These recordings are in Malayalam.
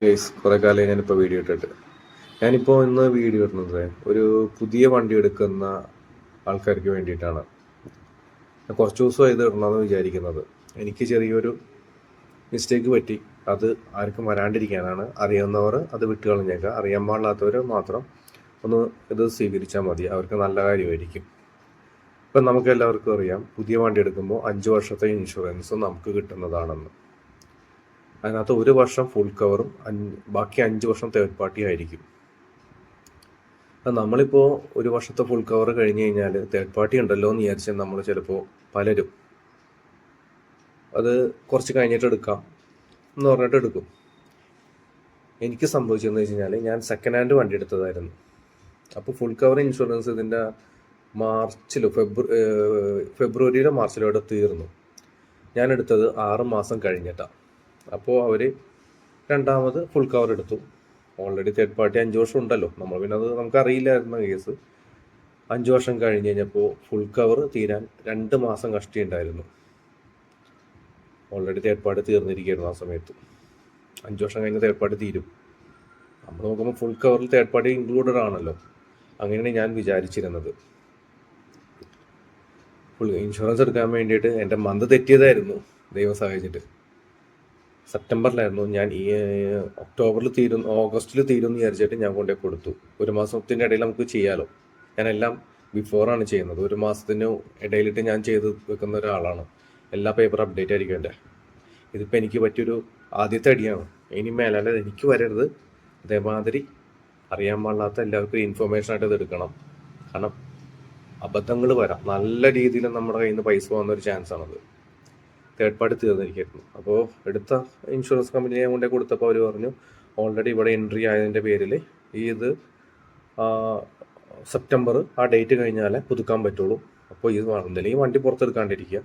ഗൈസ്, കുറേ കാലം ഞാനിപ്പോൾ വീഡിയോ ഇട്ടിട്ട് ഇന്ന് വീഡിയോ ഇടുന്നത് ഒരു പുതിയ വണ്ടി എടുക്കുന്ന ആൾക്കാർക്ക് വേണ്ടിയിട്ടാണ്. കുറച്ച് ദിവസം ഇത് ഇടണമെന്ന് വിചാരിക്കുന്നത്. എനിക്ക് ചെറിയൊരു മിസ്റ്റേക്ക് പറ്റി, അത് ആർക്കും വരാണ്ടിരിക്കാനാണ്. അറിയാവുന്നവർ അത് വിട്ട് കളഞ്ഞേക്കുക, അറിയാൻ പാടില്ലാത്തവർ മാത്രം ഒന്ന് ഇത് സ്വീകരിച്ചാൽ മതി, അവർക്ക് നല്ല കാര്യമായിരിക്കും. ഇപ്പം നമുക്ക് എല്ലാവർക്കും അറിയാം, പുതിയ വണ്ടി എടുക്കുമ്പോൾ 5 വർഷത്തെ ഇൻഷുറൻസ് നമുക്ക് കിട്ടുന്നതാണെന്ന്. അതിനകത്ത് 1 വർഷം ഫുൾ കവറും ബാക്കി 5 വർഷം തേർഡ് പാർട്ടി ആയിരിക്കും. നമ്മളിപ്പോൾ 1 വർഷത്തെ ഫുൾ കവർ കഴിഞ്ഞ് കഴിഞ്ഞാൽ തേർഡ് പാർട്ടി ഉണ്ടല്ലോ എന്ന് വിചാരിച്ചാൽ നമ്മൾ ചിലപ്പോൾ പലരും അത് കുറച്ച് കഴിഞ്ഞിട്ട് എടുക്കാം എന്ന് പറഞ്ഞിട്ട് എടുക്കും. എനിക്ക് സംഭവിച്ചതെന്ന് വെച്ച് കഴിഞ്ഞാൽ, ഞാൻ സെക്കൻഡ് ഹാൻഡ് വണ്ടി എടുത്തതായിരുന്നു. അപ്പോൾ ഫുൾ കവർ ഇൻഷുറൻസ് ഇതിൻ്റെ ഫെബ്രുവരിയിലോ മാർച്ചിലോ ഇവിടെ തീർന്നു. ഞാൻ എടുത്തത് 6 മാസം കഴിഞ്ഞിട്ടാണ്. അപ്പോൾ അവർ രണ്ടാമത് ഫുൾ കവർ എടുത്തു. ഓൾറെഡി തേർഡ് പാർട്ടി 5 വർഷം ഉണ്ടല്ലോ, നമ്മൾ പിന്നെ അത് നമുക്കറിയില്ലായിരുന്ന കേസ്. 5 വർഷം കഴിഞ്ഞ് കഴിഞ്ഞപ്പോൾ ഫുൾ കവർ തീരാൻ 2 മാസം കഷ്ടിയുണ്ടായിരുന്നു. ഓൾറെഡി തേർഡ് പാർട്ടി തീർന്നിരിക്കുകയായിരുന്നു ആ സമയത്ത്. 5 വർഷം കഴിഞ്ഞ് തേർഡ് പാർട്ടി തീരും. നമ്മൾ നോക്കുമ്പോൾ ഫുൾ കവറിൽ തേർഡ് പാർട്ടി ഇൻക്ലൂഡഡ് ആണല്ലോ. അങ്ങനെയാണ് ഞാൻ വിചാരിച്ചിരുന്നത്. ഫുൾ ഇൻഷുറൻസ് എടുക്കാൻ വേണ്ടിയിട്ട് എൻ്റെ മന്ത് തെറ്റിയതായിരുന്നു, ദൈവം സഹായിച്ചിട്ട്. സെപ്റ്റംബറിലായിരുന്നു ഞാൻ ഓഗസ്റ്റിൽ തീരുമെന്ന് വിചാരിച്ചിട്ട് ഞാൻ കൊണ്ടുപോയി കൊടുത്തു. 1 മാസത്തിൻ്റെ ഇടയിൽ നമുക്ക് ചെയ്യാമല്ലോ. ഞാനെല്ലാം ബിഫോറാണ് ചെയ്യുന്നത്. 1 മാസത്തിന് ഇടയിലിട്ട് ഞാൻ ചെയ്ത് വെക്കുന്ന ഒരാളാണ്. എല്ലാ പേപ്പർ അപ്ഡേറ്റ് ആയിരിക്കും എൻ്റെ. ഇതിപ്പോൾ എനിക്ക് പറ്റിയൊരു ആദ്യത്തെ അടിയാണ്. ഇനി മേലാലെ എനിക്ക് വരരുത്. അതേമാതിരി അറിയാൻ പാടില്ലാത്ത എല്ലാവർക്കും ഇൻഫർമേഷനായിട്ട് ഇത് എടുക്കണം. കാരണം അബദ്ധങ്ങൾ വരാം. നല്ല രീതിയിൽ നമ്മുടെ കയ്യിൽ നിന്ന് പൈസ പോകുന്നൊരു ചാൻസാണത്. തേർഡ് പാർട്ടി തീർന്നിരിക്കുന്നു. അപ്പോൾ എടുത്ത ഇൻഷുറൻസ് കമ്പനിയെ കൊണ്ടേ കൊടുത്തപ്പോൾ അവർ പറഞ്ഞു, ഓൾറെഡി ഇവിടെ എൻട്രി ആയതിൻ്റെ പേരിൽ ഇത് സെപ്റ്റംബർ ആ ഡേറ്റ് കഴിഞ്ഞാലേ പുതുക്കാൻ പറ്റുള്ളൂ. അപ്പോൾ ഇത് എന്തെങ്കിലും വണ്ടി പുറത്തെടുക്കാണ്ടിരിക്കുക,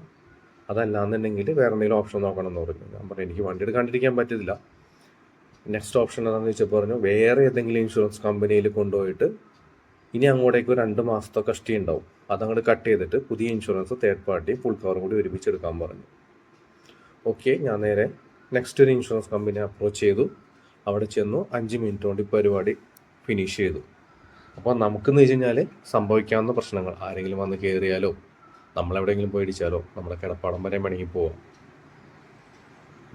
അതല്ലാന്നുണ്ടെങ്കിൽ വേറെ എന്തെങ്കിലും ഓപ്ഷൻ നോക്കണം എന്ന് പറഞ്ഞു. ഞാൻ പറഞ്ഞു, എനിക്ക് വണ്ടി എടുക്കാണ്ടിരിക്കാൻ പറ്റില്ല. നെക്സ്റ്റ് ഓപ്ഷൻ എന്താണെന്ന് വെച്ചാൽ പറഞ്ഞു, വേറെ ഏതെങ്കിലും ഇൻഷുറൻസ് കമ്പനിയിൽ കൊണ്ടുപോയിട്ട് ഇനി അങ്ങോട്ടേക്ക് 2 മാസത്തെ കഷ്ടി ഉണ്ടാവും, അതങ്ങോട്ട് കട്ട് ചെയ്തിട്ട് പുതിയ ഇൻഷുറൻസ് തേർഡ് പാർട്ടി ഫുൾ കവറും കൂടി ഒരുമിച്ചെടുക്കാൻ പറഞ്ഞു. ഓക്കെ, ഞാൻ നേരെ നെക്സ്റ്റ് ഒരു ഇൻഷുറൻസ് കമ്പനി അപ്രോച്ച് ചെയ്തു. അവിടെ ചെന്നു 5 മിനിറ്റ് കൊണ്ട് പരിപാടി ഫിനിഷ് ചെയ്തു. അപ്പോൾ നമുക്കെന്ന് വെച്ച് കഴിഞ്ഞാൽ സംഭവിക്കാവുന്ന പ്രശ്നങ്ങൾ, ആരെങ്കിലും വന്ന് കയറിയാലോ നമ്മളെവിടെയെങ്കിലും പോയി ഇടിച്ചാലോ നമ്മുടെ കിടപ്പാടം വരെ വേണമെങ്കിൽ പോവാം.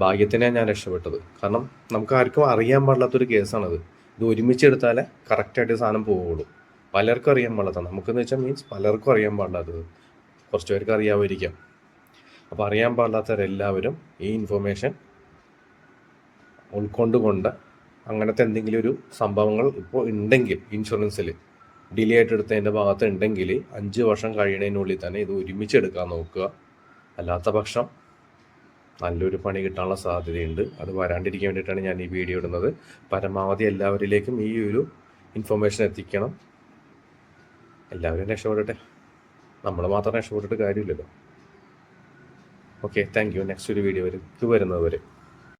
ഭാഗ്യത്തിനാണ് ഞാൻ രക്ഷപ്പെട്ടത്. കാരണം നമുക്ക് ആർക്കും അറിയാൻ പാടില്ലാത്തൊരു കേസാണത്. ഇത് ഒരുമിച്ചെടുത്താലേ കറക്റ്റായിട്ട് സാധനം പോവുള്ളൂ. പലർക്കും അറിയാൻ പാടില്ലാത്ത, നമുക്കെന്ന് വെച്ചാൽ മീൻസ് പലർക്കും അറിയാൻ പാടില്ലാത്തത്. കുറച്ച് പേർക്ക് അറിയാമായിരിക്കാം. അപ്പോൾ അറിയാൻ പാടില്ലാത്തവരെല്ലാവരും ഈ ഇൻഫർമേഷൻ ഉൾക്കൊണ്ടുകൊണ്ട് അങ്ങനത്തെ എന്തെങ്കിലും ഒരു സംഭവങ്ങൾ ഇപ്പോൾ ഉണ്ടെങ്കിൽ, ഇൻഷുറൻസിൽ ഡിലേ ആയിട്ട് എടുത്തതിൻ്റെ ഭാഗത്ത് ഉണ്ടെങ്കിൽ 5 വർഷം കഴിയുന്നതിനുള്ളിൽ തന്നെ ഇത് ഒരുമിച്ചെടുക്കാൻ നോക്കുക. അല്ലാത്ത പക്ഷം നല്ലൊരു പണി കിട്ടാനുള്ള സാധ്യതയുണ്ട്. അത് വരാണ്ടിരിക്കാൻ വേണ്ടിയിട്ടാണ് ഞാൻ ഈ വീഡിയോ ഇടുന്നത്. പരമാവധി എല്ലാവരിലേക്കും ഈ ഒരു ഇൻഫർമേഷൻ എത്തിക്കണം. എല്ലാവരും രക്ഷപ്പെടട്ടെ, നമ്മൾ മാത്രം രക്ഷപ്പെട്ടിട്ട് കാര്യമില്ലല്ലോ. Okay, thank you. നെക്സ്റ്റ് ഒരു വീഡിയോ വരുന്നത് വരെ.